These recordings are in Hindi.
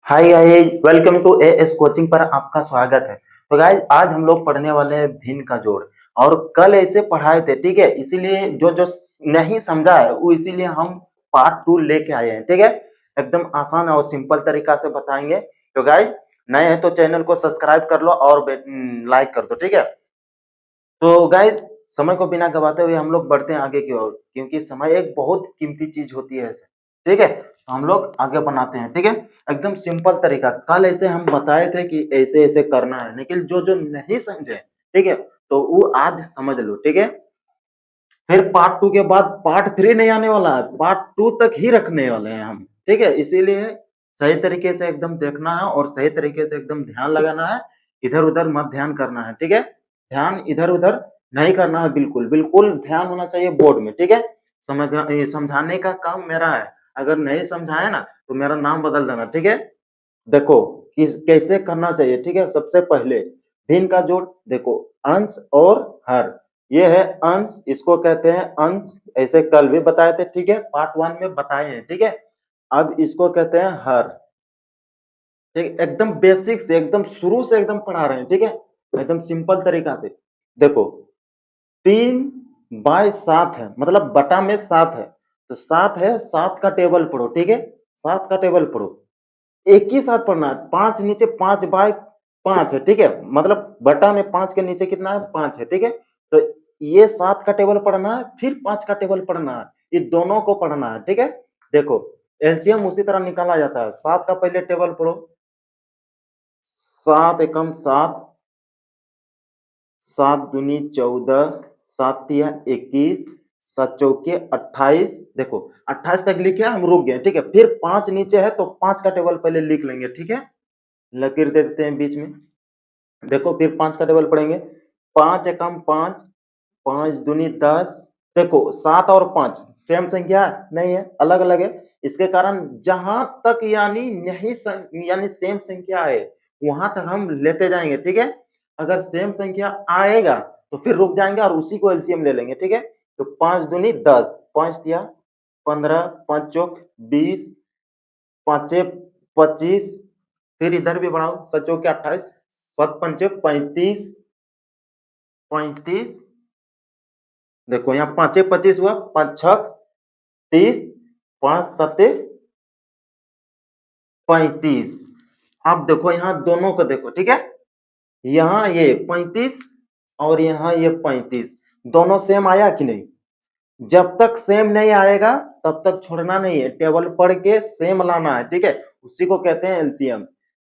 Hi guys, welcome to AS coaching पर आपका स्वागत है। तो गाइस, आज हम लोग पढ़ने वाले हैं भिन्न का जोड़। और कल ऐसे पढ़ाए थे, ठीक है। इसीलिए जो जो नहीं समझा है वो इसीलिए हम पार्ट 2 लेके आए हैं, ठीक है। एकदम आसान और सिंपल तरीका से बताएंगे। तो गाइस, नए हैं तो चैनल को सब्सक्राइब कर लो और लाइक कर दो, ठीक है। तो गाइस, समय को बिना गवाते हुए हम लोग बढ़ते हैं आगे की ओर, क्योंकि समय एक बहुत कीमती चीज होती है ऐसे, ठीक है। तो हम लोग आगे बनाते हैं, ठीक है। एकदम सिंपल तरीका, कल ऐसे हम बताए थे कि ऐसे ऐसे करना है, लेकिन जो जो नहीं समझे, ठीक है, तो वो आज समझ लो, ठीक है। फिर पार्ट 2 के बाद पार्ट 3 नहीं आने वाला है, पार्ट 2 तक ही रखने वाले हैं हम, ठीक है। इसीलिए सही तरीके से एकदम देखना है और सही तरीके से एकदम ध्यान लगाना है। इधर उधर मत ध्यान करना है, ठीक है। ध्यान इधर उधर नहीं करना है, बिल्कुल बिल्कुल ध्यान होना चाहिए बोर्ड में, ठीक है। समझाने का काम मेरा है। अगर नहीं समझाया ना तो मेरा नाम बदल देना, ठीक है। देखो कैसे करना चाहिए, ठीक है। सबसे पहले भिन्न का जोड़, देखो अंश और हर। ये है अंश, इसको कहते हैं अंश, ऐसे कल भी बताए थे, ठीक है। पार्ट 1 में बताए हैं, ठीक है। अब इसको कहते हैं हर, ठीक। एकदम बेसिक से, एकदम शुरू से एकदम पढ़ा रहे हैं, ठीक है। एकदम सिंपल तरीका से देखो। 3/7 है, मतलब बटा में 7 है, तो 7 है, 7 का टेबल पढ़ो, ठीक है। 7 का टेबल पढ़ो, एक ही साथ पढ़ना है। 5 नीचे 5/5 है, ठीक है। मतलब बटा में 5 के नीचे कितना है, 5 है, ठीक है। तो ये 7 का टेबल पढ़ना है, फिर 5 का टेबल पढ़ना है, ये दोनों को पढ़ना है, ठीक है। देखो एलसीएम उसी तरह निकाला जाता है। 7 का पहले टेबल पढ़ो, 7 एकम 7, 7 दूनी 14, 7 तिया 21, 7 चौके 28। देखो 28 तक लिखे, हम रुक गए, ठीक है। फिर 5 नीचे है तो 5 का टेबल पहले लिख लेंगे, ठीक है। लकीर दे देते हैं बीच में। देखो फिर 5 का टेबल पढ़ेंगे, 5 एकम 5, 5 दूनी 10। देखो 7 और 5 सेम संख्या नहीं है, अलग अलग है। इसके कारण जहां तक यानी नहीं यानी सेम संख्या है वहां तक हम लेते जाएंगे, ठीक है। अगर सेम संख्या आएगा तो फिर रुक जाएंगे और उसी को एलसीएम ले लेंगे, ठीक है। तो 5 दूनी 10, 5 तिया 15, 5 चौक 20, 5 25। फिर इधर भी बढ़ाओ, 7 चौके 28, 7 पंचे 35, 35। देखो यहाँ 5 25 हुआ, 5 छक 30, 5 सत्ते 35। अब देखो यहाँ दोनों को देखो, ठीक है। यहाँ ये 35 और यहाँ ये 35, दोनों सेम आया कि नहीं। जब तक सेम नहीं आएगा तब तक छोड़ना नहीं है, टेबल पढ़ के सेम लाना है, ठीक है। उसी को कहते हैं एलसीएम।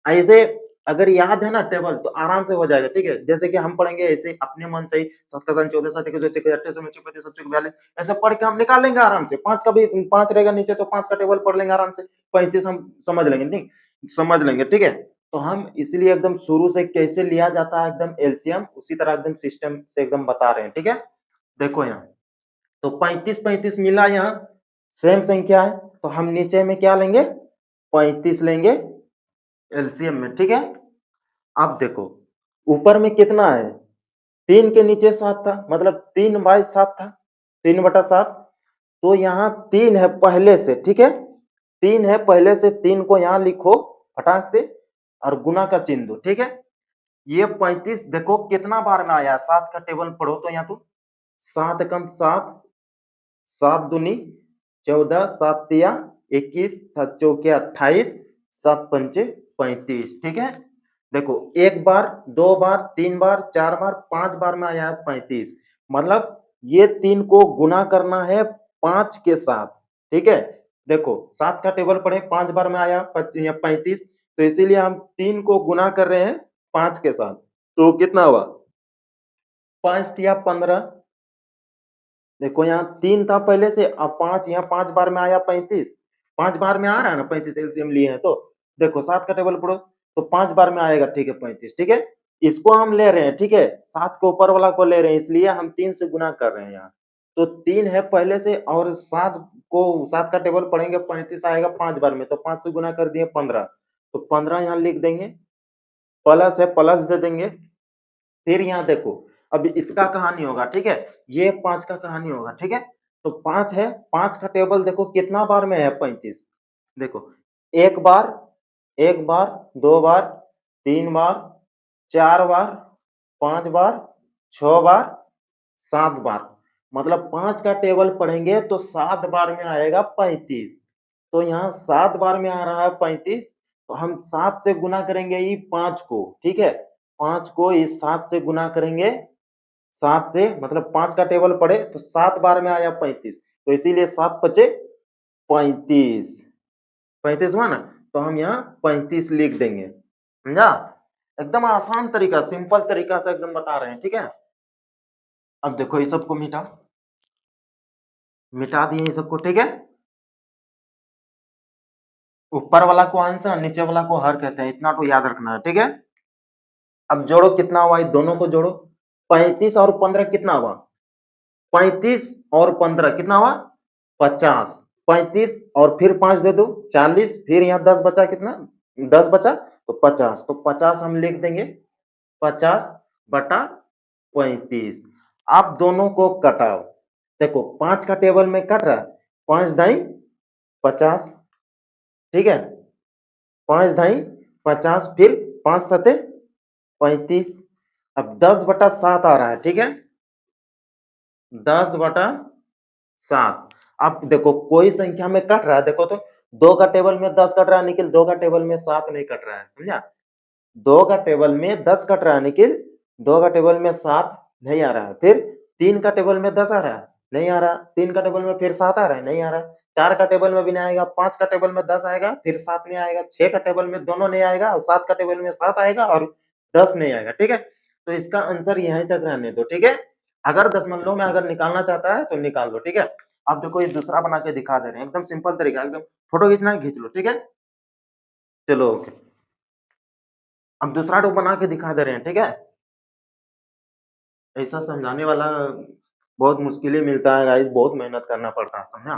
ऐसे अगर याद है ना टेबल तो आराम से हो जाएगा, ठीक है। जैसे कि हम पढ़ेंगे ऐसे अपने मन से ही, 7 का 14, 7 का 28, 29, 32, 42, ऐसे पढ़ के हम निकाल लेंगे आराम से। 5 का भी 5 रहेगा नीचे तो 5 का टेबल पढ़ लेंगे आराम से। 35 हम समझ लेंगे, ठीक समझ लेंगे, ठीक है। तो हम इसलिए एकदम शुरू से कैसे लिया जाता है एकदम एलसीएम, उसी तरह एकदम सिस्टम से एकदम बता रहे हैं, ठीक है। देखो यहाँ तो 35 35 मिला, यहाँ सेम संख्या है तो हम नीचे में क्या लेंगे, 35 लेंगे एलसीएम में, ठीक है। अब देखो ऊपर में कितना है, 3 के नीचे 7 था, मतलब 3/7 था, 3/7। तो यहाँ 3 है पहले से, ठीक है। 3 है पहले से, 3 को यहाँ लिखो फटाक से और गुना का चिन्ह दो, ठीक है। ये 35 देखो कितना बार में आया, 7 का टेबल पढ़ो तो यहाँ तो 7 एकम 7, 7 दूनी 14, 7 तिया 21, 7 चौके 28, 7 पंचे 35, ठीक है। देखो एक बार, दो बार, 3 बार, 4 बार, 5 बार में आया है 35, मतलब ये 3 को गुना करना है 5 के साथ, ठीक है। देखो 7 का टेबल पढ़े, 5 बार में आया 35, तो इसीलिए हम 3 को गुना कर रहे हैं 5 के साथ। तो कितना हुआ, 5 तिया 15। देखो यहाँ 3 था पहले से, अब 5, यहाँ 5 बार में आया 35, 5 बार में आ रहा है ना 35, एलसीएम लिए हैं तो। देखो 7 का टेबल पढ़ो तो 5 बार में आएगा, ठीक है 35, ठीक है। इसको हम ले रहे हैं, ठीक है, 7 को ऊपर वाला को ले रहे हैं, इसलिए हम 3 से गुना कर रहे हैं यहाँ। तो 3 है पहले से और 7 को, 7 का टेबल पढ़ेंगे 35 आएगा 5 बार में, तो 5 से गुना कर दिए 15, तो 15 यहाँ लिख देंगे, प्लस है प्लस दे देंगे। फिर यहाँ देखो अब इसका कहानी होगा, ठीक है। ये 5 का कहानी होगा, ठीक है। तो 5 है, 5 का टेबल देखो कितना बार में है 35। देखो एक बार, एक बार, दो बार, तीन बार, चार बार, पांच बार, छह बार, सात बार। मतलब पांच का टेबल पढ़ेंगे तो सात बार में आएगा 35। तो यहाँ सात बार में आ रहा है 35, तो हम सात से गुना करेंगे ये पांच को, ठीक है। पांच को इस सात से गुना करेंगे, सात से मतलब पांच का टेबल पढ़े तो सात बार में आया 35, तो इसीलिए सात पचे 35। 35 हुआ ना, तो हम यहाँ 35 लिख देंगे, समझा। एकदम आसान तरीका, सिंपल तरीका से एकदम बता रहे हैं, ठीक है। अब देखो ये सबको मिटा दिए ये सबको, ठीक है। ऊपर वाला को आंसर, नीचे वाला को हर कहते हैं, इतना तो याद रखना है, ठीक है। अब जोड़ो, कितना हुआ, ये दोनों को जोड़ो। 35 और 15 कितना हुआ, 35 और 15 कितना हुआ, 50। 35 और फिर 5 दे दो 40, फिर यहाँ 10 बचा, कितना 10 बचा, तो 50। तो 50 हम लिख देंगे, 50 बटा 35। आप दोनों को कटाओ, देखो 5 का टेबल में कट रहा है, 5 दाई 50, ठीक है। 5 दाई 50, फिर 5 सते 35। अब 10 बटा 7 आ रहा है, ठीक है। 10 बटा 7। अब देखो कोई संख्या में कट रहा है, देखो तो दो का टेबल में 10 कट रहा है निखिल, दो का टेबल में 7 नहीं कट रहा है, समझा। दो का टेबल में 10 कट रहा है निखिल, दो का टेबल में 7 नहीं आ रहा है। फिर तीन का टेबल में 10 आ रहा है, नहीं आ रहा। तीन का टेबल में फिर 7 आ रहा है, नहीं आ रहा। चार का टेबल में भी नहीं आएगा, पांच का टेबल में 10 आएगा, फिर 7 नहीं आएगा। छह का टेबल में दोनों नहीं आएगा, और सात का टेबल में 7 आएगा और 10 नहीं आएगा, ठीक है। तो इसका आंसर यहीं तक रहने दो, ठीक है। अगर दशमलव में अगर निकालना चाहता है तो निकाल लो, ठीक है। अब देखो ये दूसरा बना के दिखा दे रहे हैं, एकदम सिंपल तरीका, एकदम फोटो खींचना है खींच लो, ठीक है। चलो ओके, अब दूसरा तो बना के दिखा दे रहे हैं, ठीक है। ऐसा समझाने वाला बहुत मुश्किल ही मिलता है गाइस, बहुत मेहनत करना पड़ता है, समझा।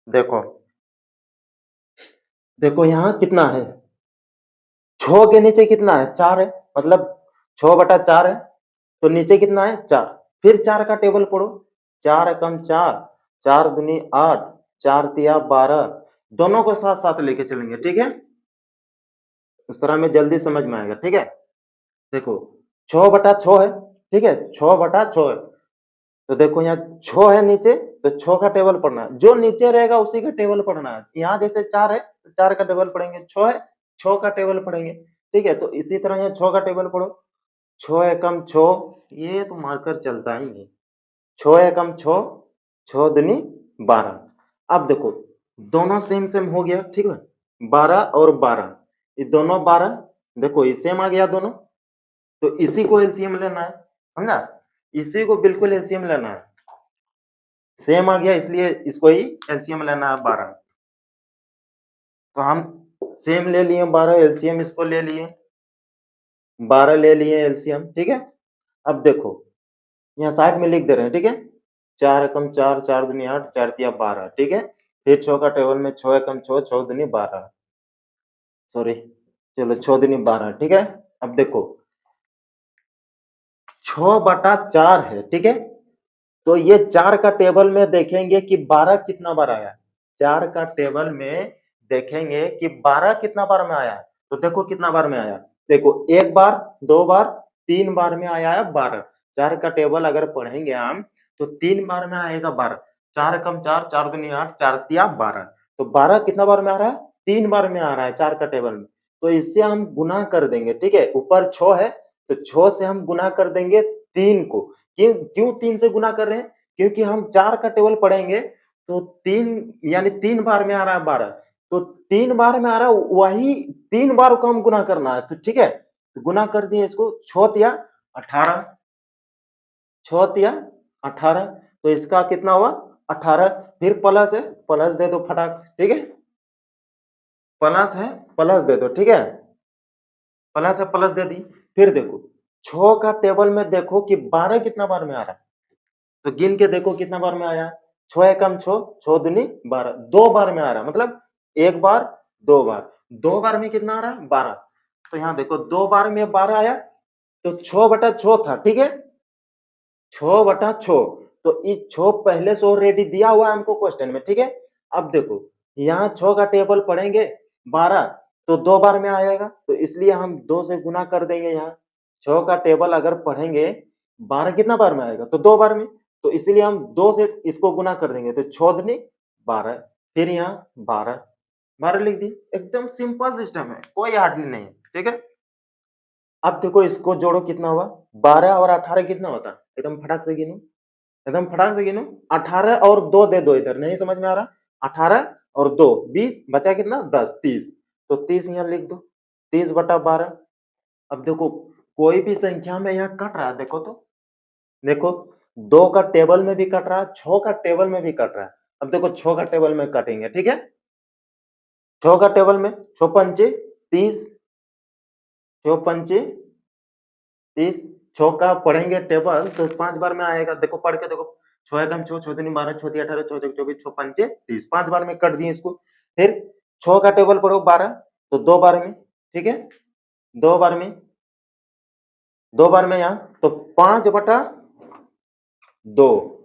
देखो, देखो यहाँ कितना है, 6 के नीचे कितना है, 4 है, मतलब 6 बटा 4 है। तो नीचे कितना है, 4। फिर 4 का टेबल पढ़ो, 4 एकम 4, 4 दूनी 8, 4 तिया 12। दोनों को साथ साथ लेके चलेंगे, ठीक है। उस तरह में जल्दी समझ में आएगा, ठीक है। देखो 6 बटा 6 है, ठीक है, 6 बटा 6 है। तो देखो यहाँ 6 है नीचे, तो 6 का टेबल पढ़ना है, जो नीचे रहेगा उसी का टेबल पढ़ना है। यहाँ जैसे 4 है तो 4 का टेबल पढ़ेंगे, 6 है 6 का टेबल पढ़ेंगे, ठीक है। तो इसी तरह यहाँ 6 का टेबल पढ़ो, 6 एकम 6, ये तो मार्कर चलता ही नहीं। 6 एकम 6, 6 दूनी 12। अब देखो दोनों सेम सेम हो गया, ठीक है। 12 और 12, ये दोनों 12, देखो ये सेम आ गया दोनों। तो इसी को एलसीएम लेना है, समझा। इसी को बिल्कुल एलसीएम लेना है, सेम आ गया इसलिए इसको ही एलसीएम लेना है 12। तो हम सेम ले लिए 12, एलसीएम इसको ले लिए 12, ले लिए एलसीएम, ठीक है। अब देखो यहाँ साइड में लिख दे रहे हैं, ठीक है। 4 एकम 4, 4 दूनी 8, 4 तिया 12, ठीक है। फिर 6 का टेबल में 6 एकम 6, 6 दूनी 12, सॉरी, चलो 6 दूनी 12, ठीक है। अब देखो 6 बटा 4 है, ठीक है। तो ये 4 का टेबल में देखेंगे कि 12 कितना बार आया, 4 का टेबल में देखेंगे कि 12 कितना बार में आया। तो देखो कितना बार में आया, देखो एक बार, दो बार, तीन बार में आया है 12। 4 का टेबल अगर पढ़ेंगे हम तो तीन बार में आएगा 12। 4 कम 4, 4 दूनी 8, 4 तिया 12। तो 12 कितना बार में आ रहा है, तीन बार में आ रहा है 4 का टेबल में। तो इससे हम गुना कर देंगे, ठीक है। ऊपर 6 है तो 6 से हम गुना कर देंगे 3 को। क्यों क्यों 3 से गुना कर रहे हैं, क्योंकि हम 4 का टेबल पढ़ेंगे तो 3 यानी 3 बार में आ रहा है 12। तो 3 बार में आ रहा है, वही 3 बार को हम गुना करना है, तो ठीक है। तो गुना कर दिए इसको, 6 तिया 18, 6 तिया 18। तो इसका कितना हुआ 18। फिर प्लस है, प्लस दे दो फटाक से, ठीक है। प्लस है, प्लस दे दो, ठीक है। प्लस है, प्लस दे दी। फिर देखो 6 का टेबल में देखो कि 12 कितना बार में आ रहा है, तो गिन के देखो कितना बार में आया। 6 एकम 6, 6 दूनी 12, दो बार में आ रहा है, मतलब एक बार, दो बार, दो बार में कितना आ रहा है 12। तो यहाँ देखो दो बार में 12 आया, तो 6 बटा 6 था, ठीक है। 6 बटा 6, तो ये 6 पहले से ऑलरेडी दिया हुआ है हमको क्वेश्चन में, ठीक है। अब देखो यहाँ 6 का टेबल पढ़ेंगे 12 तो 2 बार में आएगा, तो इसलिए हम 2 से गुना कर देंगे यहाँ। 6 का टेबल अगर पढ़ेंगे 12 कितना बार में आएगा, तो 2 बार में, तो इसीलिए हम 2 से इसको गुना कर देंगे, तो 6 दूनी 12, फिर यहाँ 12, 12 लिख दिए। एकदम सिंपल सिस्टम है, कोई हार्डली नहीं है, ठीक है। अब देखो इसको जोड़ो, कितना हुआ 12 और 18 कितना होता है, एकदम फटाक से गिनो, एकदम फटाक से गिनो। 18 और 2 दे दो, इधर नहीं समझ में आ रहा, 18 और 2 20, बचा कितना 10, 30, तो 30 यहाँ लिख दो, 30/12। अब देखो कोई भी संख्या में यहाँ कट रहा है, देखो तो, देखो 2 का टेबल में भी कट रहा है, 6 का टेबल में भी कट रहा है। अब देखो 6 का टेबल में कटेंगे, ठीक है। 6 का टेबल में 6 पंचे 30, 6 पंचे 30, 6 का पढ़ेंगे टेबल तो 5 बार में आएगा, देखो पढ़ के देखो, 6 एकम 6, 6 दूनी 12, 6 तिया 18, 6 चौक 24, 6 पंचे 30, 5 बार में कट दिए इसको। फिर 6 का टेबल पढ़ो 12, तो 2 बार में, ठीक है, 2 बार में, 2 बार में यहाँ, तो 5/2,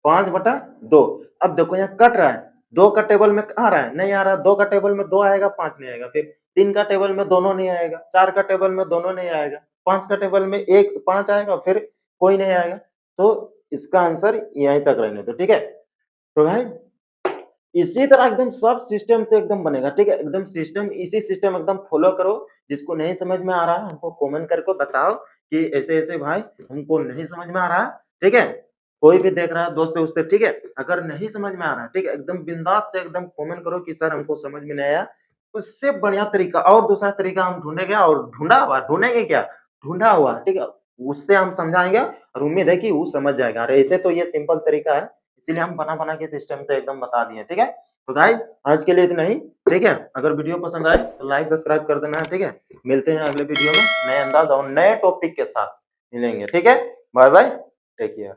5/2। अब देखो यहाँ कट रहा है, 2 का टेबल में आ रहा है, नहीं आ रहा, 2 का टेबल में 2 आएगा, 5 नहीं आएगा, फिर 3 का टेबल में दोनों नहीं आएगा, 4 का टेबल में दोनों नहीं आएगा, 5 का टेबल में 5 आएगा, फिर कोई नहीं आएगा, तो इसका आंसर यहीं तक रहने दो, ठीक है। तो भाई इसी तरह एकदम सब सिस्टम से एकदम बनेगा, ठीक है, एकदम सिस्टम, इसी सिस्टम एकदम फॉलो करो। जिसको नहीं समझ में आ रहा है हमको कमेंट करके बताओ कि ऐसे ऐसे भाई हमको नहीं समझ में आ रहा है, ठीक है। कोई भी देख रहा है दोस्त दोस्त, ठीक है, अगर नहीं समझ में आ रहा है, ठीक है, एकदम बिंदास से एकदम कमेंट करो कि सर हमको समझ में नहीं आया। उससे बढ़िया तरीका और दूसरा तरीका हम ढूंढेंगे, और ढूंढेंगे क्या, ढूंढा हुआ, ठीक है, उससे हम समझाएंगे, और उम्मीद है कि वो समझ जाएगा। अरे ऐसे तो ये सिंपल तरीका है, इसीलिए हम बना बना के सिस्टम से एकदम बता दिए, ठीक है। तो गाइस आज के लिए इतना ही, ठीक है। अगर वीडियो पसंद आए तो लाइक सब्सक्राइब कर देना, ठीक है। मिलते हैं अगले वीडियो में नए अंदाज और नए टॉपिक के साथ मिलेंगे, ठीक है। Bye bye, take care.